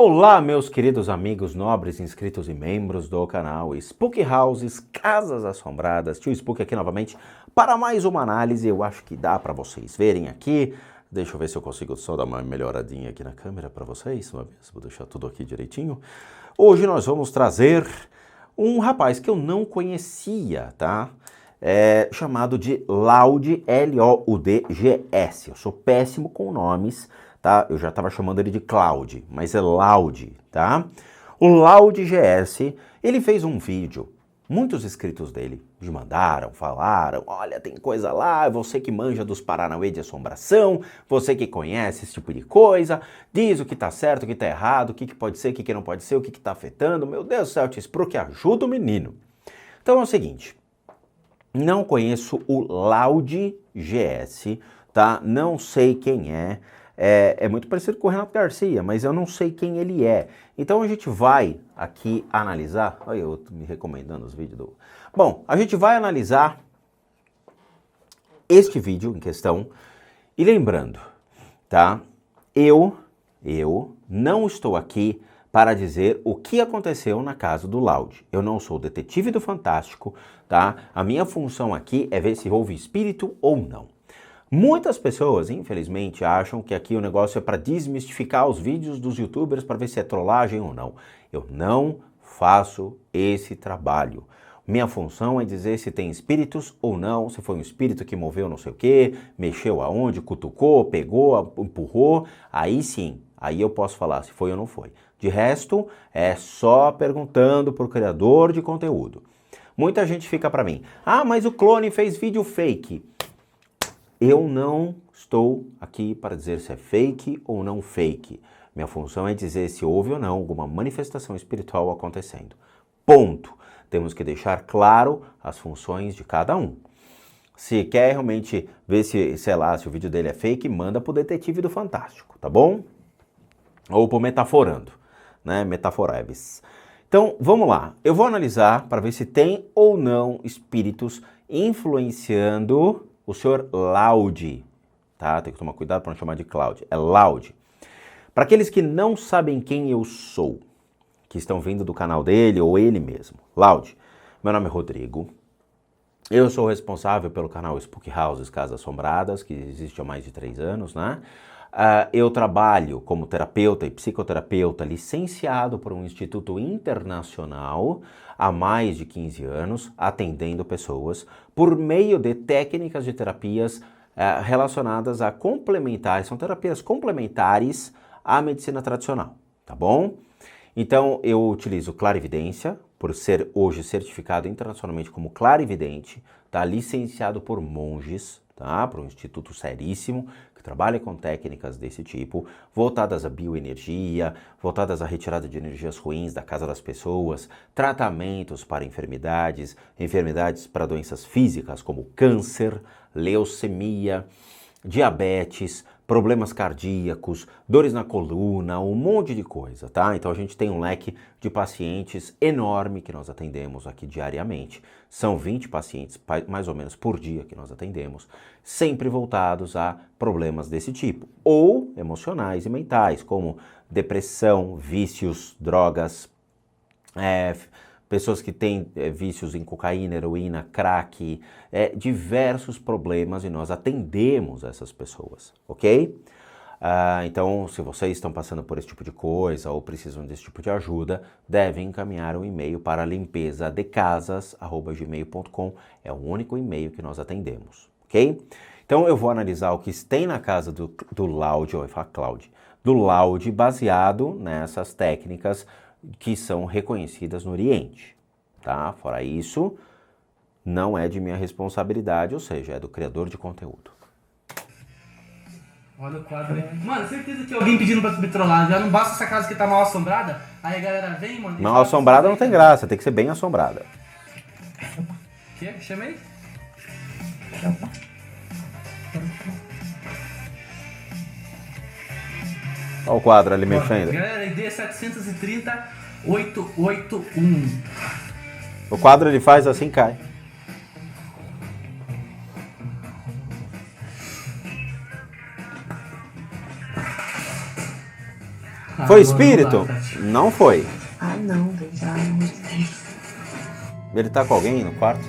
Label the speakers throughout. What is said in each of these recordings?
Speaker 1: Olá, meus queridos amigos nobres, inscritos e membros do canal Spook Houses, Casas Assombradas. Tio Spook aqui novamente para mais uma análise. Eu acho que dá para vocês verem aqui. Deixa eu ver se eu consigo só dar uma melhoradinha aqui na câmera para vocês. Uma vez, vou deixar tudo aqui direitinho. Hoje nós vamos trazer um rapaz que eu não conhecia, tá? Chamado de Loud, L-O-U-D-G-S. Eu sou péssimo com nomes, tá? Eu já estava chamando ele de Cloud, mas é Loud, tá? O Loud GS, ele fez um vídeo, muitos inscritos dele me mandaram, falaram, olha, tem coisa lá, você que manja dos Paranauê de assombração, você que conhece esse tipo de coisa, diz o que tá certo, o que tá errado, o que pode ser, o que não pode ser, o que tá afetando, meu Deus do céu, Tio Spook, ajuda o menino. Então é o seguinte, não conheço o Loud GS, tá? Não sei quem é. É muito parecido com o Renato Garcia, mas eu não sei quem ele é. Então a gente vai aqui analisar. Olha, eu tô me recomendando os vídeos do... Bom, a gente vai analisar este vídeo em questão. E lembrando, tá? Eu não estou aqui para dizer o que aconteceu na casa do Loud. Eu não sou detetive do Fantástico, tá? A minha função aqui é ver se houve espírito ou não. Muitas pessoas, infelizmente, acham que aqui o negócio é para desmistificar os vídeos dos youtubers para ver se é trollagem ou não. Eu não faço esse trabalho. Minha função é dizer se tem espíritos ou não, se foi um espírito que moveu não sei o que, mexeu aonde, cutucou, pegou, empurrou, aí sim, aí eu posso falar se foi ou não foi. De resto, é só perguntando para o criador de conteúdo. Muita gente fica para mim, ah, mas o clone fez vídeo fake. Eu não estou aqui para dizer se é fake ou não fake. Minha função é dizer se houve ou não alguma manifestação espiritual acontecendo. Ponto. Temos que deixar claro as funções de cada um. Se quer realmente ver se, sei lá, se o vídeo dele é fake, manda pro detetive do Fantástico, tá bom? Ou pro Metaforando, né? Metaforeves. Então, vamos lá. Eu vou analisar para ver se tem ou não espíritos influenciando o senhor Loud, tá? Tem que tomar cuidado para não chamar de Cloud. É Loud. Para aqueles que não sabem quem eu sou, que estão vindo do canal dele ou ele mesmo. Loud, meu nome é Rodrigo. Eu sou responsável pelo canal Spook Houses, Casas Assombradas, que existe há mais de 3 anos, né? Eu trabalho como terapeuta e psicoterapeuta licenciado por um instituto internacional há mais de 15 anos, atendendo pessoas por meio de técnicas de terapias relacionadas a complementares, são terapias complementares à medicina tradicional, tá bom? Então eu utilizo clarividência, por ser hoje certificado internacionalmente como clarividente, tá? Licenciado por monges, tá? Por um instituto seríssimo, que trabalha com técnicas desse tipo, voltadas à bioenergia, voltadas à retirada de energias ruins da casa das pessoas, tratamentos para enfermidades, enfermidades para doenças físicas como câncer, leucemia, diabetes, problemas cardíacos, dores na coluna, um monte de coisa, tá? Então a gente tem um leque de pacientes enorme que nós atendemos aqui diariamente. São 20 pacientes, mais ou menos, por dia que nós atendemos, sempre voltados a problemas desse tipo, ou emocionais e mentais, como depressão, vícios, drogas, pessoas que têm vícios em cocaína, heroína, crack, diversos problemas, e nós atendemos essas pessoas, ok? Então, se vocês estão passando por esse tipo de coisa ou precisam desse tipo de ajuda, devem encaminhar um e-mail para limpezadecasas@gmail.com. É o único e-mail que nós atendemos, ok? Então, eu vou analisar o que tem na casa do Loud, eu ia falar Cloud, do Loud, baseado nessas técnicas que são reconhecidas no Oriente, tá? Fora isso, não é de minha responsabilidade, ou seja, é do criador de conteúdo.
Speaker 2: Olha o quadro aí. Mano, certeza que alguém pedindo pra me trollar. Já não basta essa casa que tá mal assombrada. Aí a galera vem, mano.
Speaker 1: Mal assombrada não tem graça, tem que ser bem assombrada.
Speaker 2: O que? Chamei?
Speaker 1: Olha o quadro ali mexendo.
Speaker 2: Galera, ID 730-881.
Speaker 1: O quadro ele faz assim, cai. Foi espírito? Não foi.
Speaker 3: Ah, não, já não.
Speaker 1: Ele tá com alguém no quarto?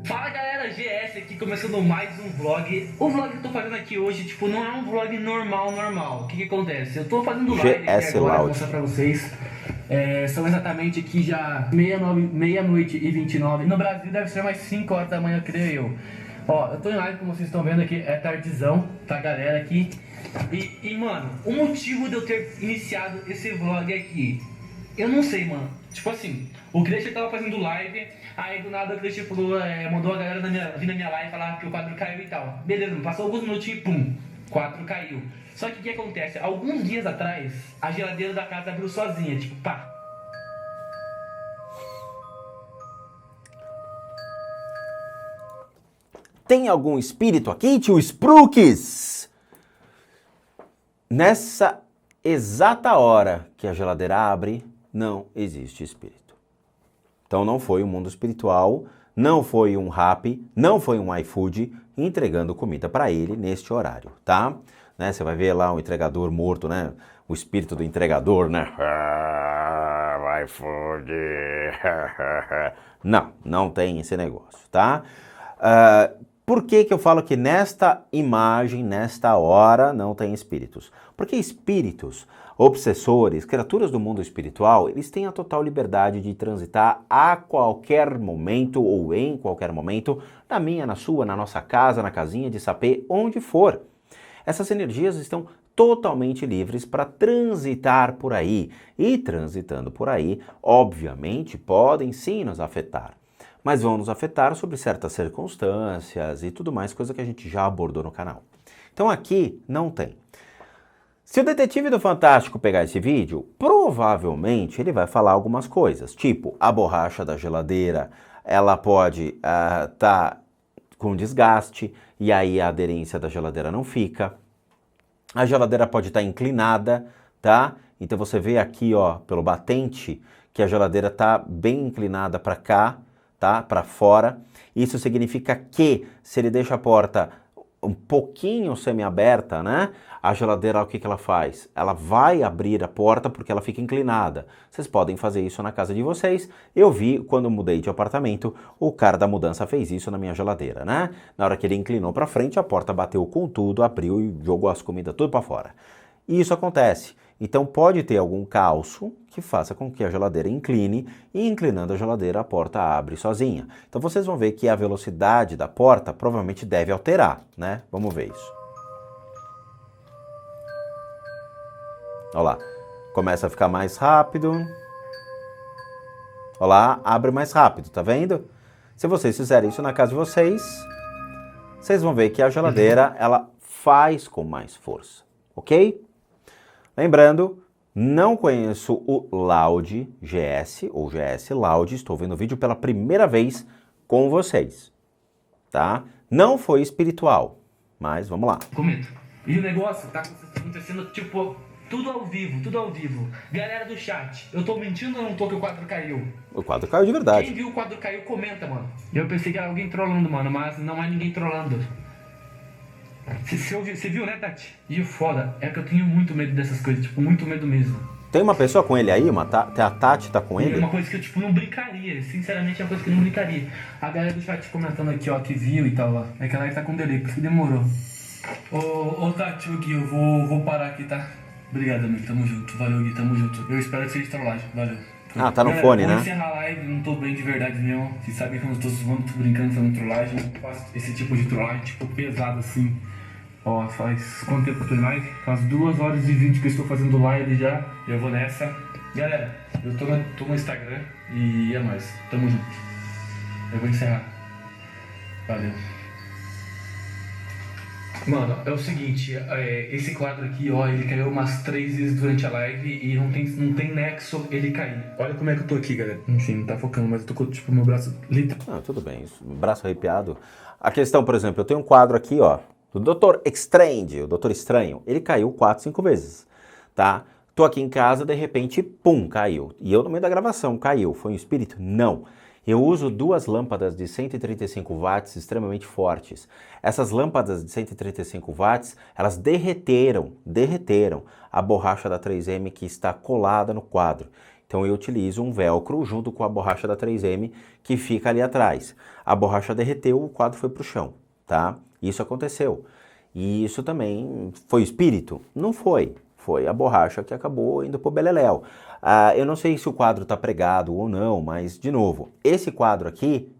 Speaker 2: Fala galera, GS aqui começando mais um vlog. O vlog que eu tô fazendo aqui hoje, tipo, não é um vlog normal. O que acontece? Eu tô fazendo live aqui agora, vou mostrar pra vocês. São exatamente aqui já meia-noite e 29. No Brasil deve ser mais 5 horas da manhã, creio eu. Ó, eu tô em live, como vocês estão vendo aqui, é tardizão, tá galera aqui. E mano, o motivo de eu ter iniciado esse vlog aqui, eu não sei, mano. Tipo assim, o Christian tava fazendo live, aí do nada o Christian falou, mandou a galera vir na minha live falar que o quadro caiu e tal. Beleza, passou alguns minutinhos e pum, o quadro caiu. Só que o que acontece? Alguns dias atrás, a geladeira da casa abriu sozinha, tipo, pá.
Speaker 1: Tem algum espírito aqui, tio Sprooks? Nessa exata hora que a geladeira abre, não existe espírito. Então não foi um mundo espiritual, não foi um Rappi, não foi um iFood entregando comida para ele neste horário, tá? Né? Você vai ver lá um entregador morto, né? O espírito do entregador, né? iFood. Não tem esse negócio, tá? Por que eu falo que nesta imagem, nesta hora, não tem espíritos? Porque espíritos, obsessores, criaturas do mundo espiritual, eles têm a total liberdade de transitar a qualquer momento ou em qualquer momento, na minha, na sua, na nossa casa, na casinha de sapê, onde for. Essas energias estão totalmente livres para transitar por aí. E transitando por aí, obviamente, podem sim nos afetar. Mas vão nos afetar sobre certas circunstâncias e tudo mais, coisa que a gente já abordou no canal. Então aqui não tem. Se o detetive do Fantástico pegar esse vídeo, provavelmente ele vai falar algumas coisas, tipo a borracha da geladeira, ela pode tá com desgaste e aí a aderência da geladeira não fica. A geladeira pode estar inclinada, tá? Então você vê aqui, ó, pelo batente, que a geladeira tá bem inclinada para cá, tá? Para fora. Isso significa que se ele deixa a porta um pouquinho semi-aberta, né? A geladeira, o que ela faz? Ela vai abrir a porta porque ela fica inclinada. Vocês podem fazer isso na casa de vocês. Eu vi, quando eu mudei de apartamento, o cara da mudança fez isso na minha geladeira, né? Na hora que ele inclinou para frente, a porta bateu com tudo, abriu e jogou as comidas tudo para fora. E isso acontece. Então pode ter algum calço que faça com que a geladeira incline e inclinando a geladeira a porta abre sozinha. Então vocês vão ver que a velocidade da porta provavelmente deve alterar, né? Vamos ver isso. Olha lá, começa a ficar mais rápido. Olha lá, abre mais rápido, tá vendo? Se vocês fizerem isso na casa de vocês, vocês vão ver que a geladeira, ela faz com mais força, ok? Lembrando, não conheço o Loud GS ou GS Loud, estou vendo o vídeo pela primeira vez com vocês, tá? Não foi espiritual, mas vamos lá.
Speaker 2: Comenta. E o negócio tá acontecendo, tipo, tudo ao vivo. Galera do chat, eu tô mentindo ou não tô que o quadro caiu?
Speaker 1: O quadro caiu de verdade.
Speaker 2: Quem viu o quadro caiu, comenta, mano. Eu pensei que era alguém trolando, mano, mas não é ninguém trolando. Você viu, né, Tati? E o foda é que eu tenho muito medo dessas coisas, tipo, muito medo mesmo.
Speaker 1: Tem uma pessoa com ele aí? A Tati tá com ele?
Speaker 2: É uma coisa que eu, tipo, não brincaria. Sinceramente, é uma coisa que eu não brincaria. A galera do chat comentando aqui, ó, que viu e tal, ó. É que ela tá com delay, por isso que demorou. Ô Tati, ô Gui, eu vou parar aqui, tá? Obrigado, amigo, tamo junto. Valeu, Gui, tamo junto. Eu espero que seja trollagem, valeu.
Speaker 1: Ah, tá no
Speaker 2: galera,
Speaker 1: fone, né?
Speaker 2: Vou encerrar a live, não tô bem de verdade mesmo. Vocês sabem que eu não tô zoando, tô brincando, fazendo trollagem. Eu faço esse tipo de trollagem, tipo, pesado assim. Ó, faz quanto tempo que eu tô em live? Faz 2 horas e 20 que eu estou fazendo live já. Eu vou nessa. Galera, eu tô no Instagram e é nóis. Tamo junto. Eu vou encerrar. Valeu. Mano, é o seguinte, esse quadro aqui, ó, ele caiu umas 3 vezes durante a live e não tem nexo ele cair. Olha como é que eu tô aqui, galera. Enfim, não tá focando, mas eu tô com, tipo, meu braço literalmente.
Speaker 1: Ah, tudo bem, isso, braço arrepiado. A questão, por exemplo, eu tenho um quadro aqui, ó, do Dr. Strange, o Doutor Estranho. Ele caiu 4, 5 vezes, tá? Tô aqui em casa, de repente, pum, caiu. E eu no meio da gravação, caiu. Foi um espírito? Não. Eu uso duas lâmpadas de 135 watts extremamente fortes. Essas lâmpadas de 135 watts, elas derreteram a borracha da 3M que está colada no quadro. Então eu utilizo um velcro junto com a borracha da 3M que fica ali atrás. A borracha derreteu, o quadro foi para o chão, tá? Isso aconteceu. E isso também foi espírito? Não foi. Foi a borracha que acabou indo pro beleléu. Eu não sei se o quadro está pregado ou não, mas, de novo, esse quadro aqui,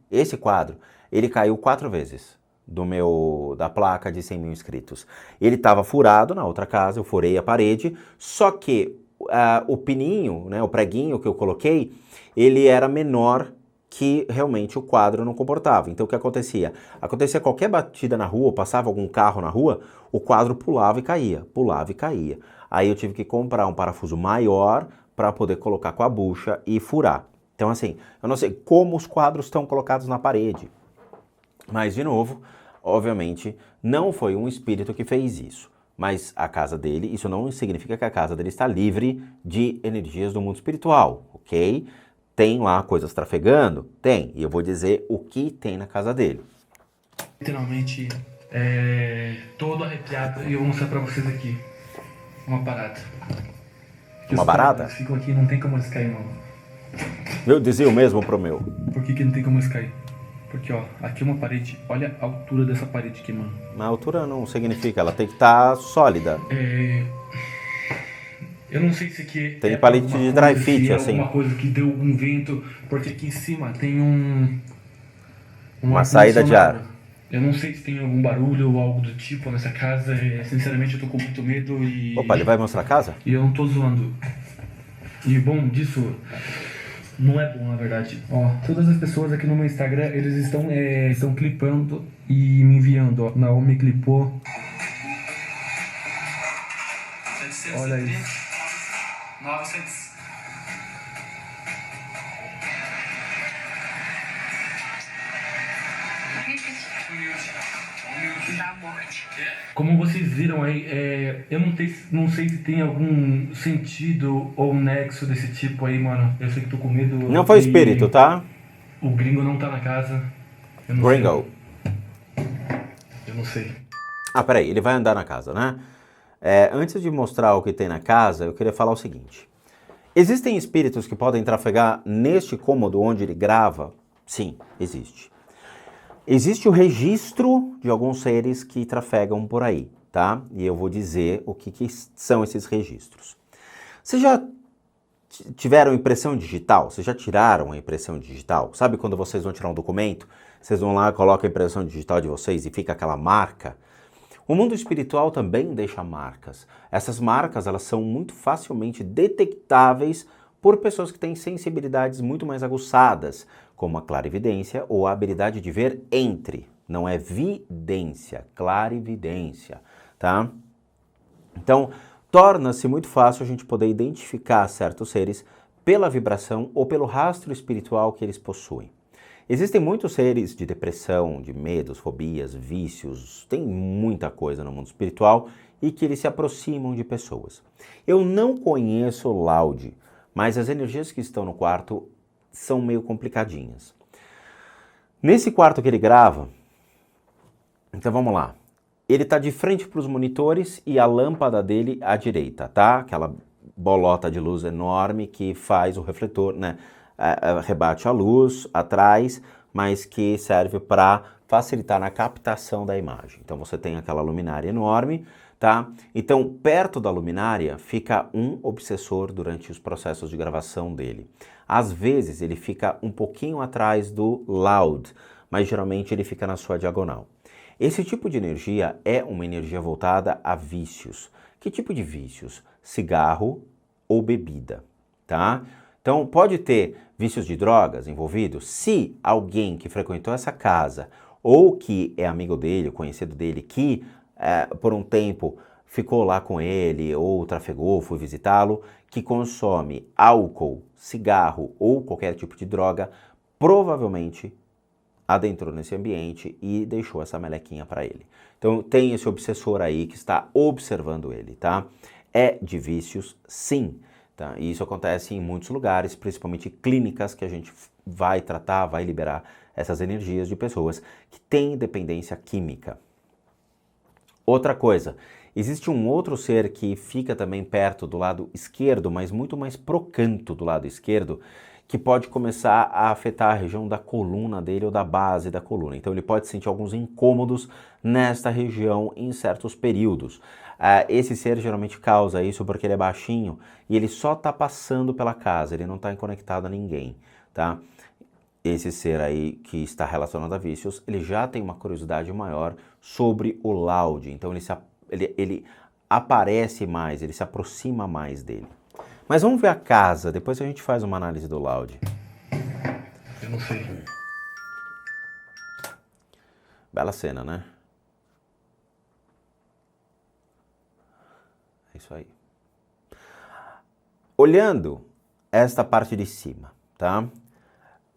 Speaker 1: ele caiu 4 vezes da placa de 100 mil inscritos. Ele estava furado na outra casa, eu furei a parede, só que o pininho, né, o preguinho que eu coloquei, ele era menor que realmente o quadro não comportava. Então o que acontecia? Acontecia qualquer batida na rua, passava algum carro na rua, o quadro pulava e caía, pulava e caía. Aí eu tive que comprar um parafuso maior para poder colocar com a bucha e furar. Então assim, eu não sei como os quadros estão colocados na parede, mas de novo, obviamente, não foi um espírito que fez isso. Mas a casa dele, isso não significa que a casa dele está livre de energias do mundo espiritual, ok? Tem lá coisas trafegando? Tem. E eu vou dizer o que tem na casa dele.
Speaker 2: Literalmente, todo arrepiado. E eu vou mostrar pra vocês aqui. Uma parada.
Speaker 1: Uma barata?
Speaker 2: Eles ficam aqui, não tem como eles caírem, mano.
Speaker 1: Eu dizia o mesmo pro meu.
Speaker 2: Por que não tem como eles caírem? Porque, ó, aqui é uma parede. Olha a altura dessa parede aqui, mano.
Speaker 1: A altura não significa, ela tem que estar sólida.
Speaker 2: Eu não sei se aqui
Speaker 1: tem palito de dry fit, assim.
Speaker 2: Alguma coisa que deu um vento, porque aqui em cima tem
Speaker 1: uma saída de ar.
Speaker 2: Eu não sei se tem algum barulho ou algo do tipo nessa casa. Sinceramente, eu tô com muito medo e...
Speaker 1: Opa, ele vai mostrar a casa?
Speaker 2: E eu não tô zoando. E bom disso... Não é bom, na verdade. Ó, todas as pessoas aqui no meu Instagram, eles estão clipando e me enviando, ó. Naomi clipou. Olha isso. 900. Da morte. Como vocês viram aí, eu não sei se tem algum sentido ou nexo desse tipo aí, mano. Eu sei que tô com medo.
Speaker 1: Não foi espírito, tá?
Speaker 2: O gringo não tá na casa.
Speaker 1: Gringo.
Speaker 2: Eu não sei.
Speaker 1: Peraí, ele vai andar na casa, né? Antes de mostrar o que tem na casa, eu queria falar o seguinte. Existem espíritos que podem trafegar neste cômodo onde ele grava? Sim, existe. Existe o registro de alguns seres que trafegam por aí, tá? E eu vou dizer o que são esses registros. Vocês já tiveram impressão digital? Vocês já tiraram a impressão digital? Sabe quando vocês vão tirar um documento? Vocês vão lá, colocam a impressão digital de vocês e fica aquela marca? O mundo espiritual também deixa marcas. Essas marcas, elas são muito facilmente detectáveis por pessoas que têm sensibilidades muito mais aguçadas, como a clarividência ou a habilidade de ver entre. Não é vidência, clarividência, tá? Então, torna-se muito fácil a gente poder identificar certos seres pela vibração ou pelo rastro espiritual que eles possuem. Existem muitos seres de depressão, de medos, fobias, vícios, tem muita coisa no mundo espiritual e que eles se aproximam de pessoas. Eu não conheço o Loud, mas as energias que estão no quarto são meio complicadinhas. Nesse quarto que ele grava, então vamos lá, ele está de frente para os monitores e a lâmpada dele à direita, tá? Aquela bolota de luz enorme que faz o refletor, né? Rebate a luz atrás, mas que serve para facilitar na captação da imagem. Então você tem aquela luminária enorme, tá? Então perto da luminária fica um obsessor durante os processos de gravação dele. Às vezes ele fica um pouquinho atrás do Loud, mas geralmente ele fica na sua diagonal. Esse tipo de energia é uma energia voltada a vícios. Que tipo de vícios? Cigarro ou bebida, tá? Então pode ter vícios de drogas envolvidos se alguém que frequentou essa casa ou que é amigo dele, conhecido dele, que por um tempo ficou lá com ele ou trafegou, foi visitá-lo, que consome álcool, cigarro ou qualquer tipo de droga, provavelmente adentrou nesse ambiente e deixou essa melequinha para ele. Então tem esse obsessor aí que está observando ele, tá? É de vícios, sim. tá? E isso acontece em muitos lugares, principalmente clínicas, que a gente vai tratar, vai liberar essas energias de pessoas que têm dependência química. Outra coisa, existe um outro ser que fica também perto do lado esquerdo, mas muito mais pro canto do lado esquerdo, que pode começar a afetar a região da coluna dele ou da base da coluna. Então ele pode sentir alguns incômodos nesta região em certos períodos. Esse ser geralmente causa isso porque ele é baixinho e ele só está passando pela casa, ele não está conectado a ninguém, tá? Esse ser aí que está relacionado a vícios, ele já tem uma curiosidade maior sobre o Loud, então ele aparece mais, ele se aproxima mais dele. Mas vamos ver a casa, depois a gente faz uma análise do Loud.
Speaker 2: Eu não sei.
Speaker 1: Bela cena, né? É isso aí. Olhando esta parte de cima, tá?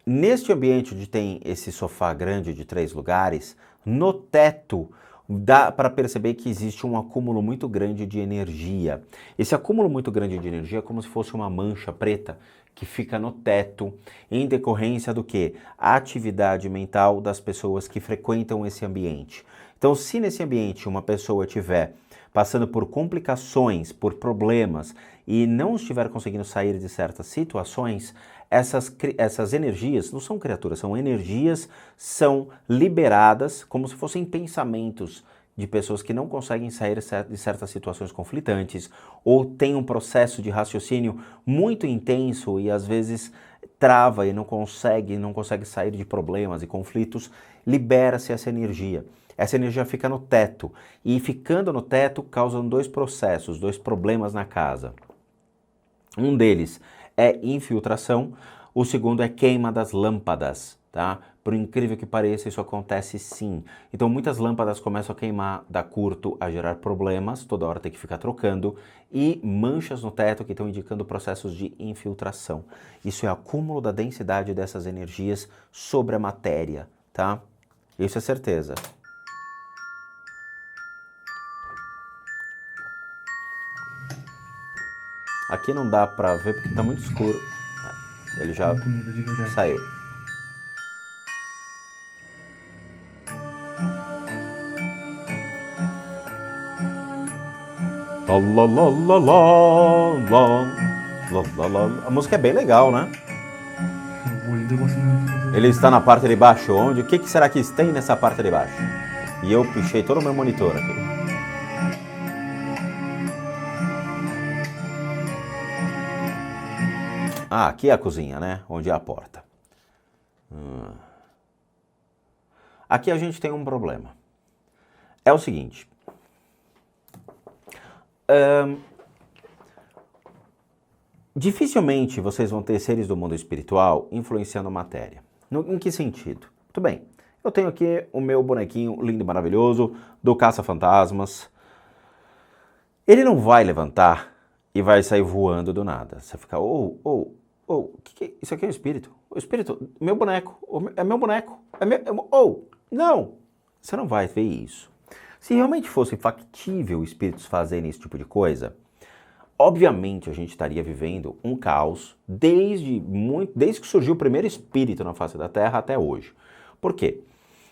Speaker 1: Neste ambiente onde tem esse sofá grande de 3 lugares, no teto dá para perceber que existe um acúmulo muito grande de energia. Esse acúmulo muito grande de energia é como se fosse uma mancha preta que fica no teto em decorrência do quê? A atividade mental das pessoas que frequentam esse ambiente. Então, se nesse ambiente uma pessoa estiver passando por complicações, por problemas e não estiver conseguindo sair de certas situações, essas energias, não são criaturas, são energias, são liberadas como se fossem pensamentos de pessoas que não conseguem sair de certas situações conflitantes ou têm um processo de raciocínio muito intenso e às vezes trava e não consegue sair de problemas e conflitos, libera-se essa energia. Essa energia fica no teto e ficando no teto causam 2 processos, 2 problemas na casa. Um deles é infiltração, o segundo é queima das lâmpadas, tá? Por incrível que pareça, isso acontece sim. Então muitas lâmpadas começam a queimar, dá curto, a gerar problemas, toda hora tem que ficar trocando, e manchas no teto que estão indicando processos de infiltração. Isso é acúmulo da densidade dessas energias sobre a matéria, tá? Isso é certeza. Aqui não dá pra ver porque tá muito escuro. Ele já saiu. A música é bem legal, né? Ele está na parte de baixo, onde? O que será que tem nessa parte de baixo? E eu pichei todo o meu monitor aqui. Ah, aqui é a cozinha, né? Onde é a porta. Aqui a gente tem um problema. É o seguinte. Dificilmente vocês vão ter seres do mundo espiritual influenciando a matéria. Em que sentido? Muito bem. Eu tenho aqui o meu bonequinho lindo e maravilhoso do Caça-Fantasmas. Ele não vai levantar e vai sair voando do nada. Você fica, isso aqui é o espírito? O espírito, meu boneco, é meu boneco, não, você não vai ver isso. Se realmente fosse factível espíritos fazerem esse tipo de coisa, obviamente a gente estaria vivendo um caos desde que surgiu o primeiro espírito na face da Terra até hoje. Por quê?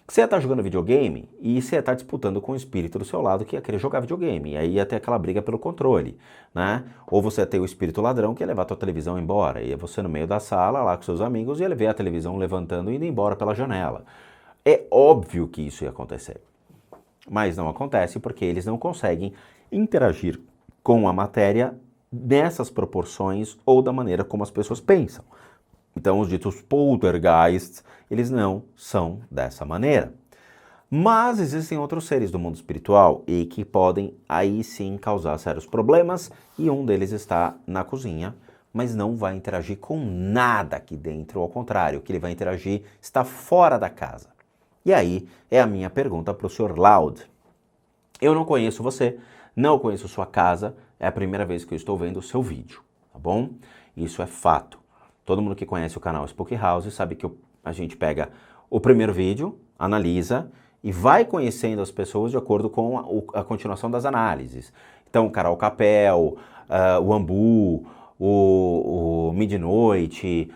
Speaker 1: Você ia estar jogando videogame e você ia estar disputando com o espírito do seu lado que ia querer jogar videogame. E aí ia ter aquela briga pelo controle, né? Ou você ia ter o espírito ladrão que ia levar a tua televisão embora. Ia você no meio da sala lá com seus amigos e ia ver a televisão levantando e indo embora pela janela. É óbvio que isso ia acontecer. Mas não acontece porque eles não conseguem interagir com a matéria nessas proporções ou da maneira como as pessoas pensam. Então, os ditos poltergeists, eles não são dessa maneira. Mas existem outros seres do mundo espiritual e que podem aí sim causar sérios problemas, e um deles está na cozinha, mas não vai interagir com nada aqui dentro, ao contrário, o que ele vai interagir está fora da casa. E aí é a minha pergunta para o Sr. Loud. Eu não conheço você, não conheço sua casa, é a primeira vez que eu estou vendo o seu vídeo, tá bom? Isso é fato. Todo mundo que conhece o canal Spooky House sabe que a gente pega o primeiro vídeo, analisa e vai conhecendo as pessoas de acordo com a continuação das análises. Então, Carol Capel, o Ambu, o Midnoite,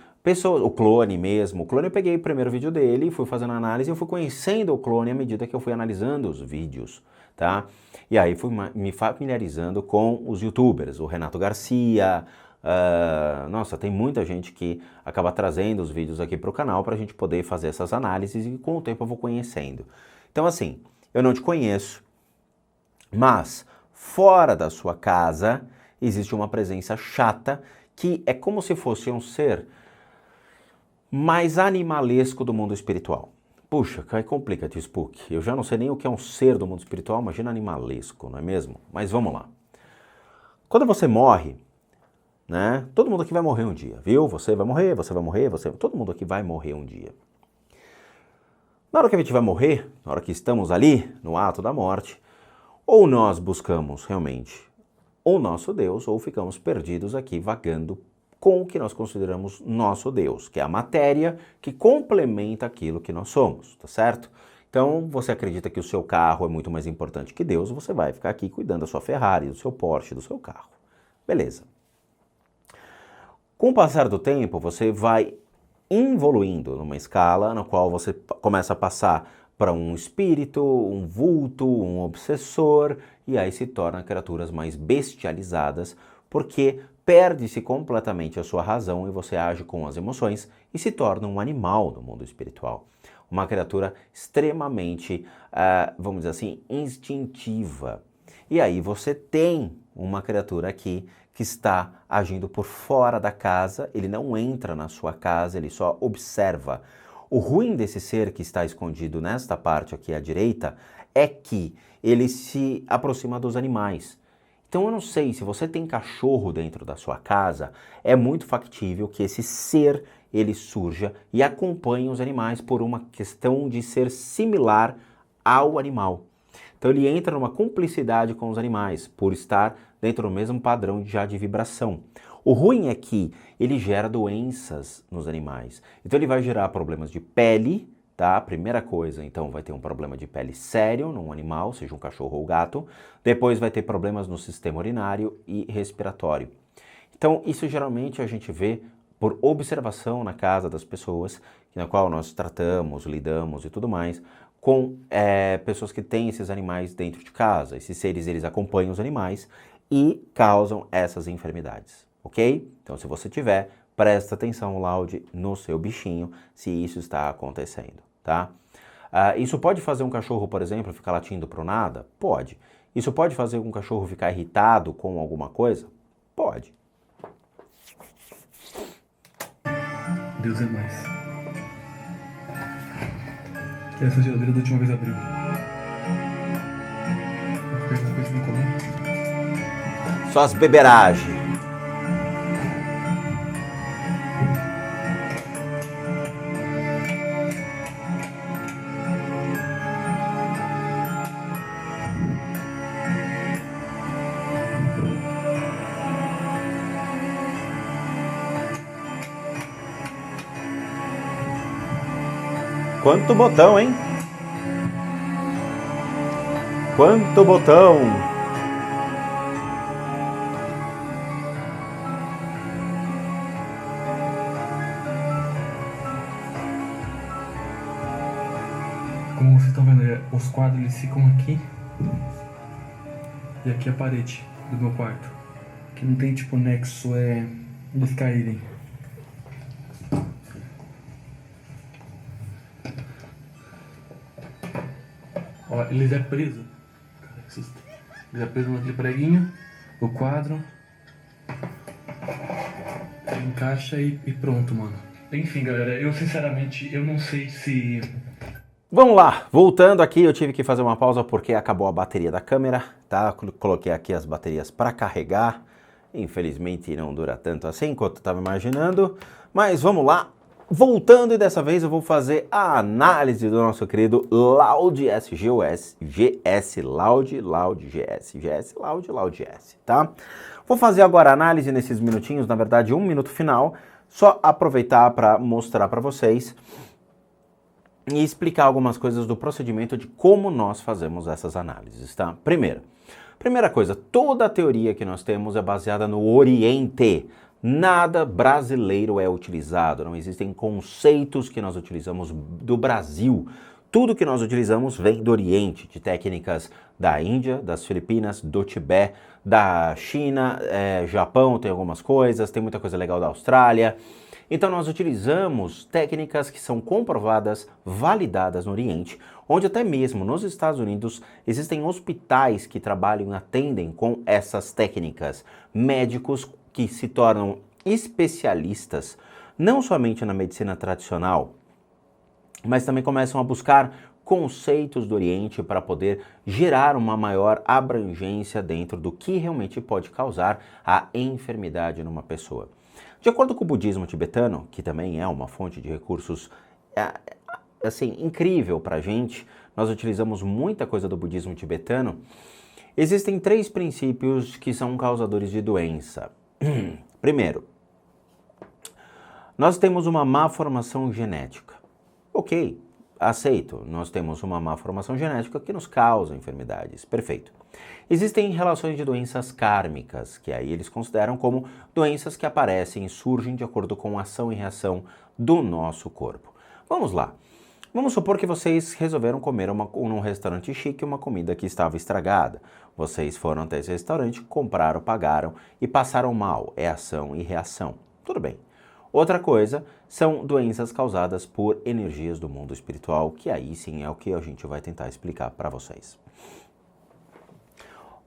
Speaker 1: o clone mesmo. O clone eu peguei o primeiro vídeo dele, fui fazendo análise, eu fui conhecendo o clone à medida que eu fui analisando os vídeos, tá? E aí fui me familiarizando com os youtubers, o Renato Garcia, nossa, tem muita gente que acaba trazendo os vídeos aqui para o canal para a gente poder fazer essas análises e com o tempo eu vou conhecendo. Então assim, eu não te conheço, mas fora da sua casa existe uma presença chata que é como se fosse um ser mais animalesco do mundo espiritual. Puxa, aí complica-te, Spook. Eu já não sei nem o que é um ser do mundo espiritual, imagina animalesco, não é mesmo? Mas vamos lá. Quando você morre, né? Todo mundo aqui vai morrer um dia, viu? Você vai morrer, todo mundo aqui vai morrer um dia. Na hora que a gente vai morrer, na hora que estamos ali, no ato da morte, ou nós buscamos realmente o nosso Deus, ou ficamos perdidos aqui vagando com o que nós consideramos nosso Deus, que é a matéria que complementa aquilo que nós somos, tá certo? Então, você acredita que o seu carro é muito mais importante que Deus, você vai ficar aqui cuidando da sua Ferrari, do seu Porsche, do seu carro. Beleza. Com o passar do tempo, você vai evoluindo numa escala na qual você começa a passar para um espírito, um vulto, um obsessor, e aí se torna criaturas mais bestializadas, porque perde-se completamente a sua razão e você age com as emoções e se torna um animal no mundo espiritual. Uma criatura extremamente, vamos dizer assim, instintiva. E aí você tem uma criatura aqui que está agindo por fora da casa, ele não entra na sua casa, ele só observa. O ruim desse ser que está escondido nesta parte aqui à direita é que ele se aproxima dos animais. Então eu não sei, se você tem cachorro dentro da sua casa, é muito factível que esse ser ele surja e acompanhe os animais por uma questão de ser similar ao animal. Então ele entra numa cumplicidade com os animais, por estar dentro do mesmo padrão de vibração. O ruim é que ele gera doenças nos animais. Então ele vai gerar problemas de pele, tá? Primeira coisa, então vai ter um problema de pele sério num animal, seja um cachorro ou gato. Depois vai ter problemas no sistema urinário e respiratório. Então isso geralmente a gente vê por observação na casa das pessoas, na qual nós tratamos, lidamos e tudo mais, com pessoas que têm esses animais dentro de casa. Esses seres, eles acompanham os animais e causam essas enfermidades, ok? Então, se você tiver, presta atenção, Laude, no seu bichinho, se isso está acontecendo, tá? Isso pode fazer um cachorro, por exemplo, ficar latindo pro nada? Pode. Isso pode fazer um cachorro ficar irritado com alguma coisa? Pode.
Speaker 2: Deus é mais. Essa geladeira da última vez abriu. Vou pegar uma coisa pra comer.
Speaker 1: Só as beberagens. Quanto botão, hein? Quanto botão!
Speaker 2: Como vocês estão vendo, os quadros eles ficam aqui. E aqui é a parede do meu quarto. Que não tem tipo nexo, eles caírem. Ó, eles é preso. Cara, que susto. Eles é preso naquele preguinho, o quadro. Encaixa e pronto, mano. Enfim, galera, eu sinceramente, eu não sei se...
Speaker 1: Vamos lá, voltando aqui, eu tive que fazer uma pausa porque acabou a bateria da câmera, tá? Coloquei aqui as baterias para carregar. Infelizmente não dura tanto assim quanto eu estava imaginando, mas vamos lá. Voltando, e dessa vez eu vou fazer a análise do nosso querido Laude SGS, GS Laude, Laude GS, GS Laude, Laude GS, tá? Vou fazer agora a análise nesses minutinhos, na verdade 1 minuto final, só aproveitar para mostrar para vocês e explicar algumas coisas do procedimento de como nós fazemos essas análises, tá? Primeira coisa, toda a teoria que nós temos é baseada no Oriente, Nada brasileiro é utilizado, não existem conceitos que nós utilizamos do Brasil. Tudo que nós utilizamos vem do Oriente, de técnicas da Índia, das Filipinas, do Tibete, da China, Japão tem algumas coisas, tem muita coisa legal da Austrália. Então nós utilizamos técnicas que são comprovadas, validadas no Oriente, onde até mesmo nos Estados Unidos existem hospitais que trabalham e atendem com essas técnicas, médicos que se tornam especialistas, não somente na medicina tradicional, mas também começam a buscar conceitos do Oriente para poder gerar uma maior abrangência dentro do que realmente pode causar a enfermidade numa pessoa. De acordo com o budismo tibetano, que também é uma fonte de recursos assim incrível para a gente, nós utilizamos muita coisa do budismo tibetano. Existem 3 princípios que são causadores de doença. Primeiro, nós temos uma má formação genética. Ok, aceito, nós temos uma má formação genética que nos causa enfermidades, perfeito. Existem relações de doenças kármicas, que aí eles consideram como doenças que aparecem e surgem de acordo com a ação e reação do nosso corpo. Vamos lá, vamos supor que vocês resolveram comer num restaurante chique uma comida que estava estragada. Vocês foram até esse restaurante, compraram, pagaram e passaram mal, é ação e reação, tudo bem. Outra coisa são doenças causadas por energias do mundo espiritual, que aí sim é o que a gente vai tentar explicar para vocês.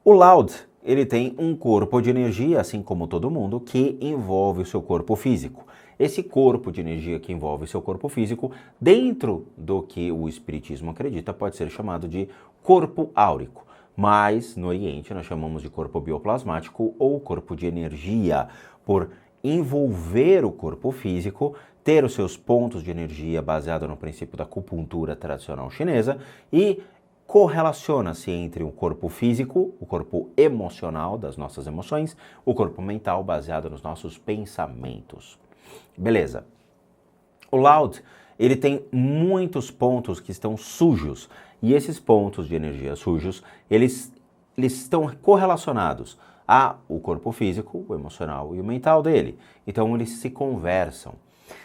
Speaker 1: O Loud, ele tem um corpo de energia, assim como todo mundo, que envolve o seu corpo físico. Esse corpo de energia que envolve o seu corpo físico, dentro do que o Espiritismo acredita, pode ser chamado de corpo áurico. Mas no Oriente nós chamamos de corpo bioplasmático ou corpo de energia, por envolver o corpo físico, ter os seus pontos de energia baseado no princípio da acupuntura tradicional chinesa e correlaciona-se entre o corpo físico, o corpo emocional das nossas emoções, o corpo mental baseado nos nossos pensamentos. Beleza. O Loud, ele tem muitos pontos que estão sujos e esses pontos de energia sujos, eles estão correlacionados o corpo físico, o emocional e o mental dele. Então eles se conversam.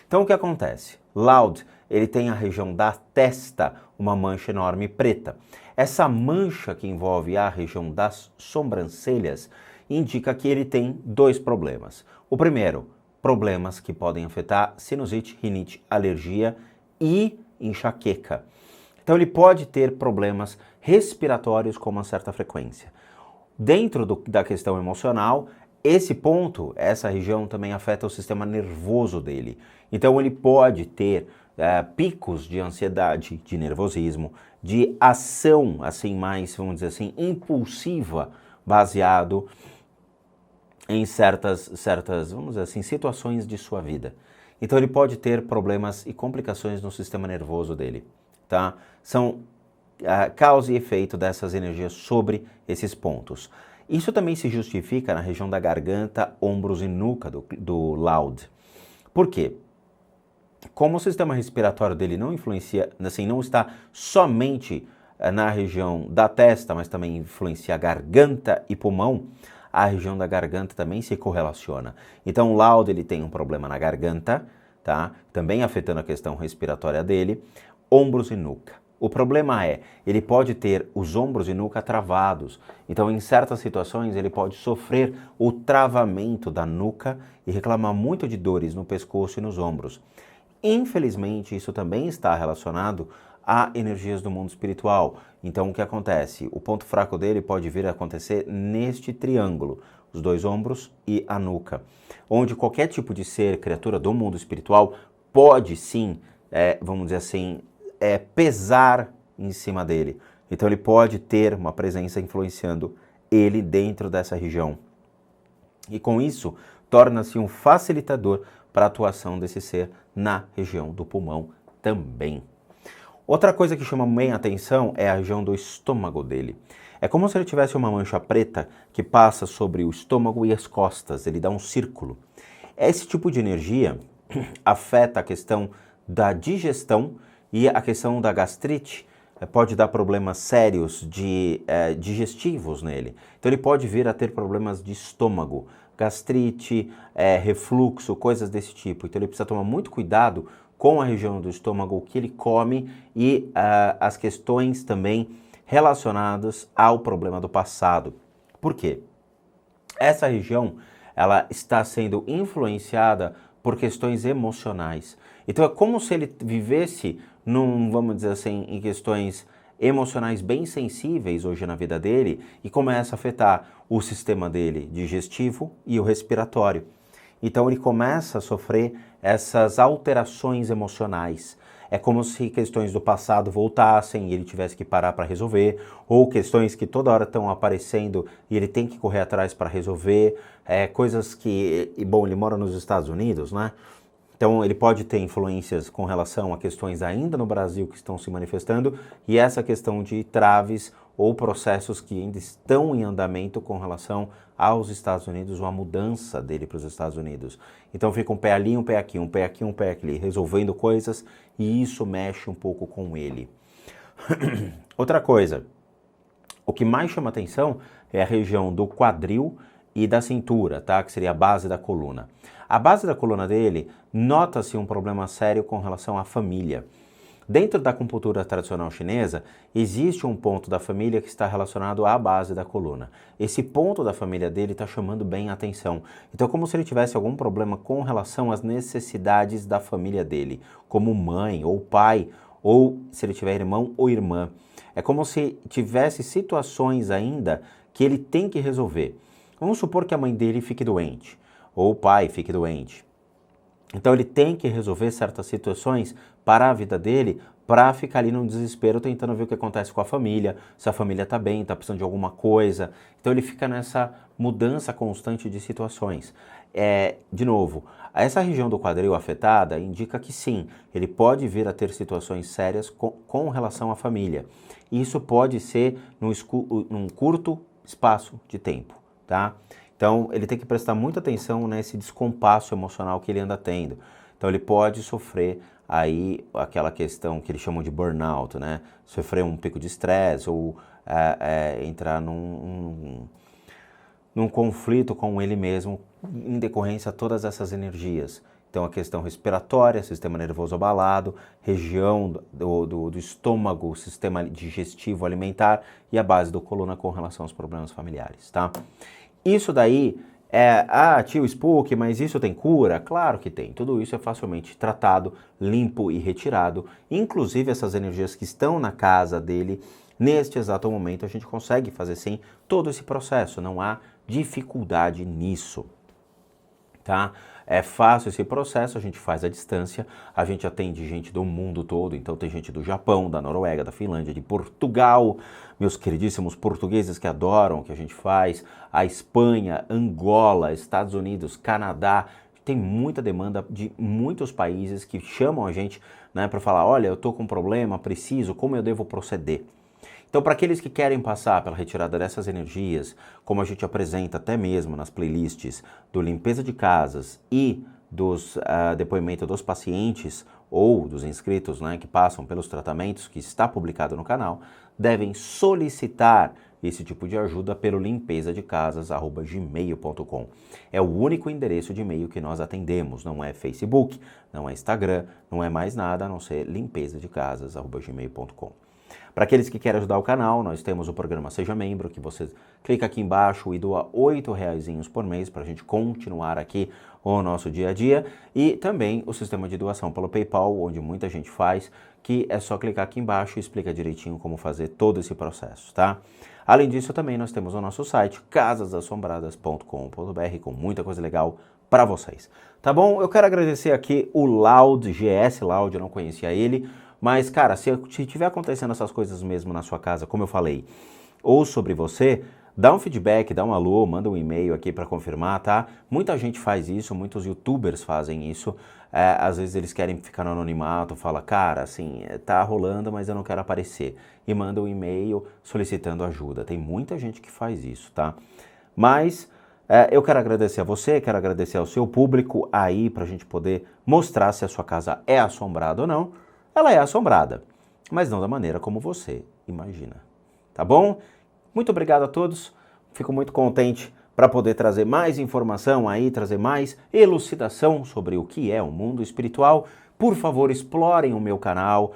Speaker 1: Então o que acontece? Loud, ele tem a região da testa, uma mancha enorme preta. Essa mancha que envolve a região das sobrancelhas indica que ele tem 2 problemas. O primeiro, problemas que podem afetar sinusite, rinite, alergia e enxaqueca. Então ele pode ter problemas respiratórios com uma certa frequência. Dentro da questão emocional, esse ponto, essa região também afeta o sistema nervoso dele. Então ele pode ter picos de ansiedade, de nervosismo, de ação assim mais, vamos dizer assim, impulsiva, baseado em certas, vamos dizer assim, situações de sua vida. Então ele pode ter problemas e complicações no sistema nervoso dele, tá? São causa e efeito dessas energias sobre esses pontos. Isso também se justifica na região da garganta, ombros e nuca do Loud. Por quê? Como o sistema respiratório dele não influencia, assim, não está somente na região da testa, mas também influencia a garganta e pulmão, a região da garganta também se correlaciona. Então o Loud, ele tem um problema na garganta, tá? Também afetando a questão respiratória dele, ombros e nuca. O problema é, ele pode ter os ombros e nuca travados. Então, em certas situações, ele pode sofrer o travamento da nuca e reclamar muito de dores no pescoço e nos ombros. Infelizmente, isso também está relacionado a energias do mundo espiritual. Então, o que acontece? O ponto fraco dele pode vir a acontecer neste triângulo, os 2 ombros e a nuca, onde qualquer tipo de ser, criatura do mundo espiritual, pode sim, vamos dizer assim, pesar em cima dele. Então ele pode ter uma presença influenciando ele dentro dessa região. E com isso, torna-se um facilitador para a atuação desse ser na região do pulmão também. Outra coisa que chama bem a atenção é a região do estômago dele. É como se ele tivesse uma mancha preta que passa sobre o estômago e as costas, ele dá um círculo. Esse tipo de energia afeta a questão da digestão e a questão da gastrite. Pode dar problemas sérios digestivos nele. Então ele pode vir a ter problemas de estômago, gastrite, refluxo, coisas desse tipo. Então ele precisa tomar muito cuidado com a região do estômago, o que ele come e as questões também relacionadas ao problema do passado. Por quê? Essa região, ela está sendo influenciada por questões emocionais. Então é como se ele vivesse vamos dizer assim, em questões emocionais bem sensíveis hoje na vida dele e começa a afetar o sistema dele digestivo e o respiratório. Então ele começa a sofrer essas alterações emocionais. É como se questões do passado voltassem e ele tivesse que parar para resolver, ou questões que toda hora estão aparecendo e ele tem que correr atrás para resolver, coisas que, bom, ele mora nos Estados Unidos, né? Então ele pode ter influências com relação a questões ainda no Brasil que estão se manifestando e essa questão de traves ou processos que ainda estão em andamento com relação aos Estados Unidos ou a mudança dele para os Estados Unidos. Então fica um pé ali, um pé aqui, um pé aqui, um pé aqui, resolvendo coisas e isso mexe um pouco com ele. Outra coisa, o que mais chama atenção é a região do quadril e da cintura, tá? Que seria a base da coluna. A base da coluna dele, nota-se um problema sério com relação à família. Dentro da acupuntura tradicional chinesa, existe um ponto da família que está relacionado à base da coluna. Esse ponto da família dele está chamando bem a atenção. Então, como se ele tivesse algum problema com relação às necessidades da família dele, como mãe ou pai, ou se ele tiver irmão ou irmã. É como se tivesse situações ainda que ele tem que resolver. Vamos supor que a mãe dele fique doente, ou o pai fique doente. Então ele tem que resolver certas situações para a vida dele, para ficar ali no desespero tentando ver o que acontece com a família, se a família está bem, está precisando de alguma coisa. Então ele fica nessa mudança constante de situações. De novo, essa região do quadril afetada indica que sim, ele pode vir a ter situações sérias com relação à família. E isso pode ser num curto espaço de tempo, tá? Então, ele tem que prestar muita atenção nesse descompasso emocional que ele anda tendo. Então, ele pode sofrer aí aquela questão que eles chamam de burnout, né? Sofrer um pico de estresse ou entrar num conflito com ele mesmo em decorrência de todas essas energias. Então, a questão respiratória, sistema nervoso abalado, região do estômago, sistema digestivo alimentar e a base da coluna com relação aos problemas familiares, tá? Isso daí tio Spook, mas isso tem cura? Claro que tem. Tudo isso é facilmente tratado, limpo e retirado. Inclusive essas energias que estão na casa dele, neste exato momento, a gente consegue fazer sim todo esse processo. Não há dificuldade nisso, tá? É fácil esse processo, a gente faz à distância, a gente atende gente do mundo todo, então tem gente do Japão, da Noruega, da Finlândia, de Portugal, meus queridíssimos portugueses que adoram o que a gente faz, a Espanha, Angola, Estados Unidos, Canadá, tem muita demanda de muitos países que chamam a gente, né, para falar, olha, eu tô com um problema, preciso, como eu devo proceder? Então, para aqueles que querem passar pela retirada dessas energias, como a gente apresenta até mesmo nas playlists do Limpeza de Casas e dos depoimentos dos pacientes ou dos inscritos, né, que passam pelos tratamentos, que está publicado no canal, devem solicitar esse tipo de ajuda pelo limpezadecasas@gmail.com. É o único endereço de e-mail que nós atendemos, não é Facebook, não é Instagram, não é mais nada a não ser limpezadecasas@gmail.com. Para aqueles que querem ajudar o canal, nós temos o programa Seja Membro, que você clica aqui embaixo e doa R$8 por mês para a gente continuar aqui o nosso dia a dia. E também o sistema de doação pelo PayPal, onde muita gente faz, que é só clicar aqui embaixo e explica direitinho como fazer todo esse processo, tá? Além disso, também nós temos o nosso site, casasassombradas.com.br, com muita coisa legal para vocês. Tá bom? Eu quero agradecer aqui o Loud, GS Loud, eu não conhecia ele. Mas, cara, se tiver acontecendo essas coisas mesmo na sua casa, como eu falei, ou sobre você, dá um feedback, dá um alô, manda um e-mail aqui para confirmar, tá? Muita gente faz isso, muitos youtubers fazem isso. Às vezes eles querem ficar no anonimato, fala, cara, assim, tá rolando, mas eu não quero aparecer. E manda um e-mail solicitando ajuda. Tem muita gente que faz isso, tá? Mas eu quero agradecer a você, quero agradecer ao seu público aí pra gente poder mostrar se a sua casa é assombrada ou não. Ela é assombrada, mas não da maneira como você imagina, tá bom? Muito obrigado a todos, fico muito contente para poder trazer mais informação aí, trazer mais elucidação sobre o que é o mundo espiritual. Por favor, explorem o meu canal,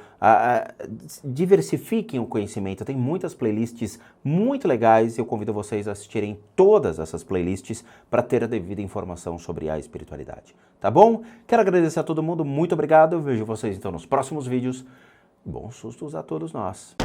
Speaker 1: diversifiquem o conhecimento. Tem muitas playlists muito legais e eu convido vocês a assistirem todas essas playlists para ter a devida informação sobre a espiritualidade. Tá bom? Quero agradecer a todo mundo, muito obrigado. Eu vejo vocês então nos próximos vídeos. Bons sustos a todos nós.